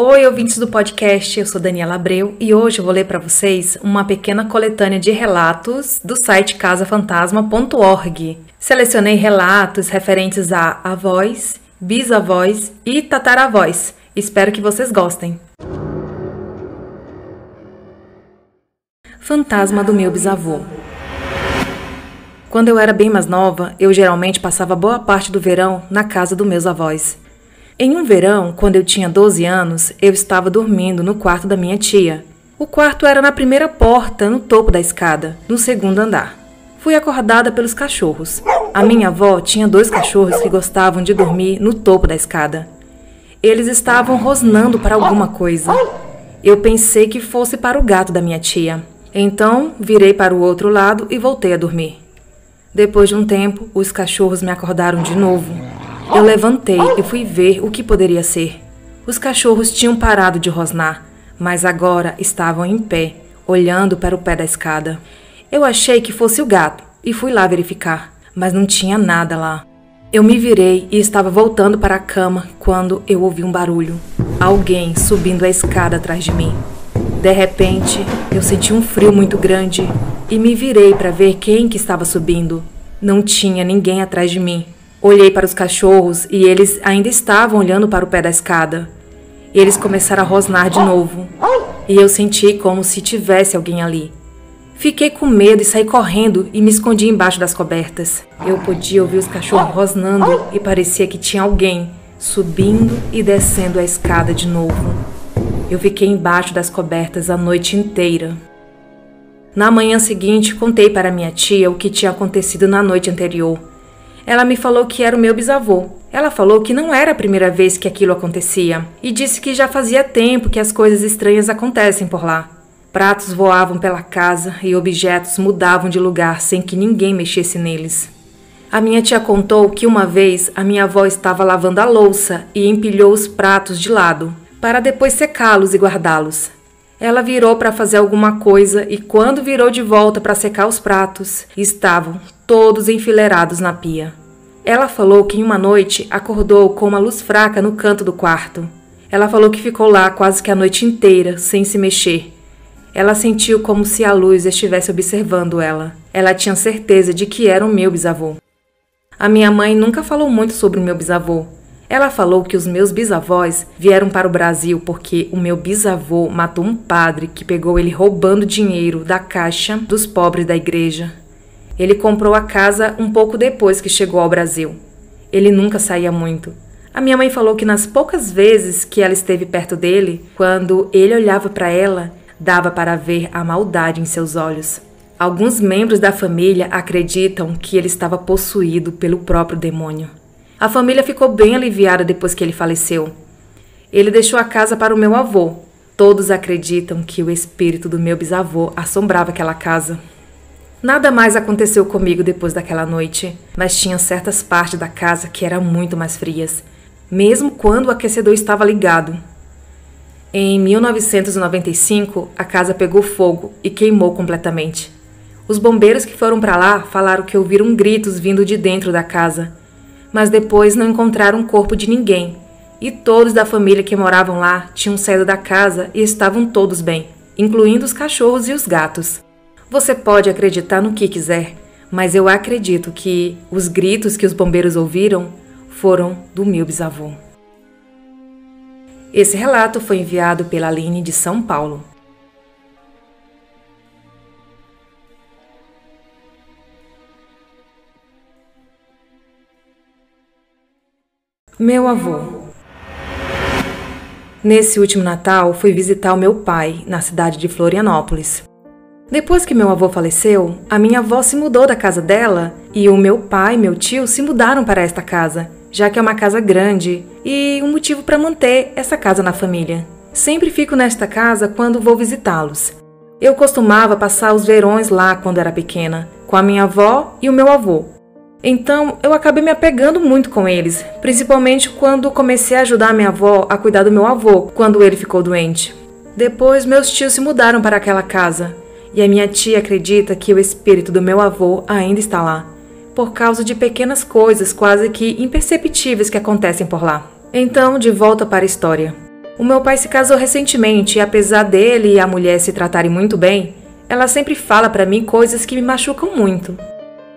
Oi, ouvintes do podcast, eu sou Daniela Abreu e hoje eu vou ler para vocês uma pequena coletânea de relatos do site casafantasma.org. Selecionei relatos referentes a avós, bisavós e tataravós. Espero que vocês gostem. Fantasma do meu bisavô. Quando eu era bem mais nova, eu geralmente passava boa parte do verão na casa dos meus avós. Em um verão, quando eu tinha 12 anos, eu estava dormindo no quarto da minha tia. O quarto era na primeira porta, no topo da escada, no segundo andar. Fui acordada pelos cachorros. A minha avó tinha 2 cachorros que gostavam de dormir no topo da escada. Eles estavam rosnando para alguma coisa. Eu pensei que fosse para o gato da minha tia. Então, virei para o outro lado e voltei a dormir. Depois de um tempo, os cachorros me acordaram de novo. Eu levantei e fui ver o que poderia ser. Os cachorros tinham parado de rosnar, mas agora estavam em pé, olhando para o pé da escada. Eu achei que fosse o gato e fui lá verificar, mas não tinha nada lá. Eu me virei e estava voltando para a cama quando eu ouvi um barulho. Alguém subindo a escada atrás de mim. De repente, eu senti um frio muito grande e me virei para ver quem que estava subindo. Não tinha ninguém atrás de mim. Olhei para os cachorros e eles ainda estavam olhando para o pé da escada. Eles começaram a rosnar de novo e eu senti como se tivesse alguém ali. Fiquei com medo e saí correndo e me escondi embaixo das cobertas. Eu podia ouvir os cachorros rosnando e parecia que tinha alguém subindo e descendo a escada de novo. Eu fiquei embaixo das cobertas a noite inteira. Na manhã seguinte, contei para minha tia o que tinha acontecido na noite anterior. Ela me falou que era o meu bisavô. Ela falou que não era a primeira vez que aquilo acontecia e disse que já fazia tempo que as coisas estranhas acontecem por lá. Pratos voavam pela casa e objetos mudavam de lugar sem que ninguém mexesse neles. A minha tia contou que uma vez a minha avó estava lavando a louça e empilhou os pratos de lado, para depois secá-los e guardá-los. Ela virou para fazer alguma coisa e quando virou de volta para secar os pratos, estavam todos enfileirados na pia. Ela falou que em uma noite acordou com uma luz fraca no canto do quarto. Ela falou que ficou lá quase que a noite inteira, sem se mexer. Ela sentiu como se a luz estivesse observando ela. Ela tinha certeza de que era o meu bisavô. A minha mãe nunca falou muito sobre o meu bisavô. Ela falou que os meus bisavós vieram para o Brasil porque o meu bisavô matou um padre que pegou ele roubando dinheiro da caixa dos pobres da igreja. Ele comprou a casa um pouco depois que chegou ao Brasil. Ele nunca saía muito. A minha mãe falou que nas poucas vezes que ela esteve perto dele, quando ele olhava para ela, dava para ver a maldade em seus olhos. Alguns membros da família acreditam que ele estava possuído pelo próprio demônio. A família ficou bem aliviada depois que ele faleceu. Ele deixou a casa para o meu avô. Todos acreditam que o espírito do meu bisavô assombrava aquela casa. Nada mais aconteceu comigo depois daquela noite, mas tinha certas partes da casa que eram muito mais frias, mesmo quando o aquecedor estava ligado. Em 1995, a casa pegou fogo e queimou completamente. Os bombeiros que foram para lá falaram que ouviram gritos vindo de dentro da casa, mas depois não encontraram o corpo de ninguém, e todos da família que moravam lá tinham saído da casa e estavam todos bem, incluindo os cachorros e os gatos. Você pode acreditar no que quiser, mas eu acredito que os gritos que os bombeiros ouviram foram do meu bisavô. Esse relato foi enviado pela Aline de São Paulo. Meu avô. Nesse último Natal, fui visitar o meu pai, na cidade de Florianópolis. Depois que meu avô faleceu, a minha avó se mudou da casa dela e o meu pai e meu tio se mudaram para esta casa, já que é uma casa grande e um motivo para manter essa casa na família. Sempre fico nesta casa quando vou visitá-los. Eu costumava passar os verões lá quando era pequena, com a minha avó e o meu avô. Então, eu acabei me apegando muito com eles, principalmente quando comecei a ajudar a minha avó a cuidar do meu avô, quando ele ficou doente. Depois, meus tios se mudaram para aquela casa, e a minha tia acredita que o espírito do meu avô ainda está lá, por causa de pequenas coisas quase que imperceptíveis que acontecem por lá. Então, de volta para a história. O meu pai se casou recentemente e apesar dele e a mulher se tratarem muito bem, ela sempre fala para mim coisas que me machucam muito.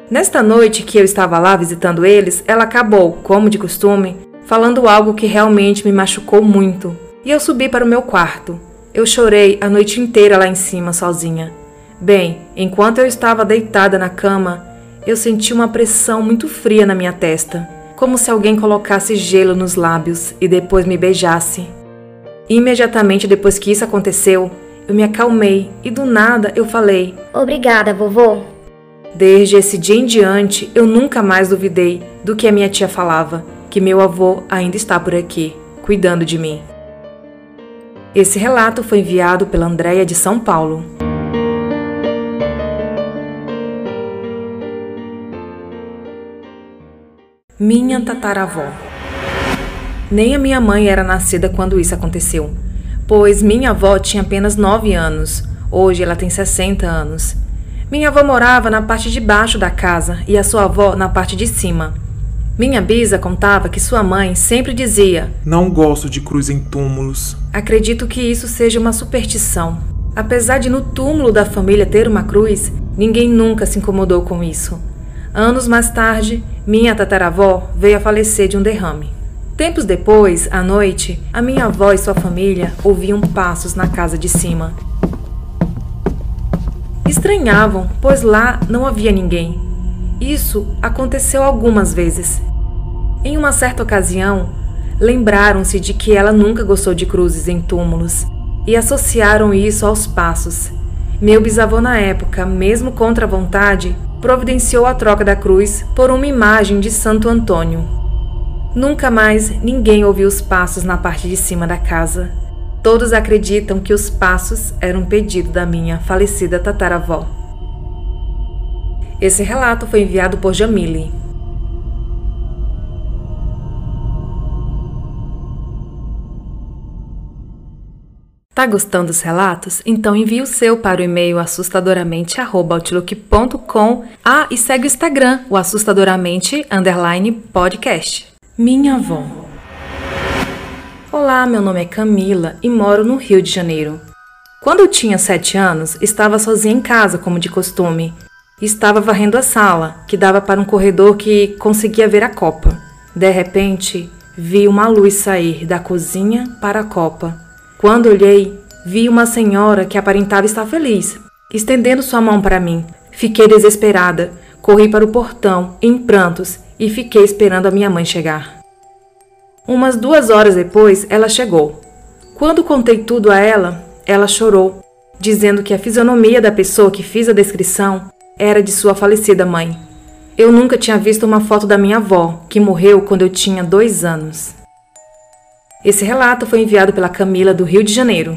Nesta noite que eu estava lá visitando eles, ela acabou, como de costume, falando algo que realmente me machucou muito. E eu subi para o meu quarto. Eu chorei a noite inteira lá em cima, sozinha. Bem, enquanto eu estava deitada na cama, eu senti uma pressão muito fria na minha testa, como se alguém colocasse gelo nos lábios e depois me beijasse. Imediatamente depois que isso aconteceu, eu me acalmei e do nada eu falei: Obrigada, vovô. Desde esse dia em diante, eu nunca mais duvidei do que a minha tia falava, que meu avô ainda está por aqui, cuidando de mim. Esse relato foi enviado pela Andréia de São Paulo. Minha tataravó. Nem a minha mãe era nascida quando isso aconteceu, pois minha avó tinha apenas 9 anos, hoje ela tem 60 anos. Minha avó morava na parte de baixo da casa e a sua avó na parte de cima. Minha bisa contava que sua mãe sempre dizia: Não gosto de cruz em túmulos. Acredito que isso seja uma superstição. Apesar de no túmulo da família ter uma cruz, ninguém nunca se incomodou com isso. Anos mais tarde, minha tataravó veio a falecer de um derrame. Tempos depois, à noite, a minha avó e sua família ouviam passos na casa de cima. Estranhavam, pois lá não havia ninguém. Isso aconteceu algumas vezes. Em uma certa ocasião, lembraram-se de que ela nunca gostou de cruzes em túmulos e associaram isso aos passos. Meu bisavô na época, mesmo contra a vontade, providenciou a troca da cruz por uma imagem de Santo Antônio. Nunca mais ninguém ouviu os passos na parte de cima da casa. Todos acreditam que os passos eram um pedido da minha falecida tataravó. Esse relato foi enviado por Jamile. Tá gostando dos relatos? Então envie o seu para o e-mail assustadoramente@outlook.com. E segue o Instagram, o assustadoramente_podcast. Minha avó. Olá, meu nome é Camila e moro no Rio de Janeiro. Quando eu tinha 7 anos, estava sozinha em casa, como de costume. Estava varrendo a sala, que dava para um corredor que conseguia ver a copa. De repente, vi uma luz sair da cozinha para a copa. Quando olhei, vi uma senhora que aparentava estar feliz, estendendo sua mão para mim. Fiquei desesperada, corri para o portão, em prantos, e fiquei esperando a minha mãe chegar. Umas 2 horas depois, ela chegou. Quando contei tudo a ela, ela chorou, dizendo que a fisionomia da pessoa que fiz a descrição era de sua falecida mãe. Eu nunca tinha visto uma foto da minha avó, que morreu quando eu tinha 2 anos. Esse relato foi enviado pela Camila, do Rio de Janeiro.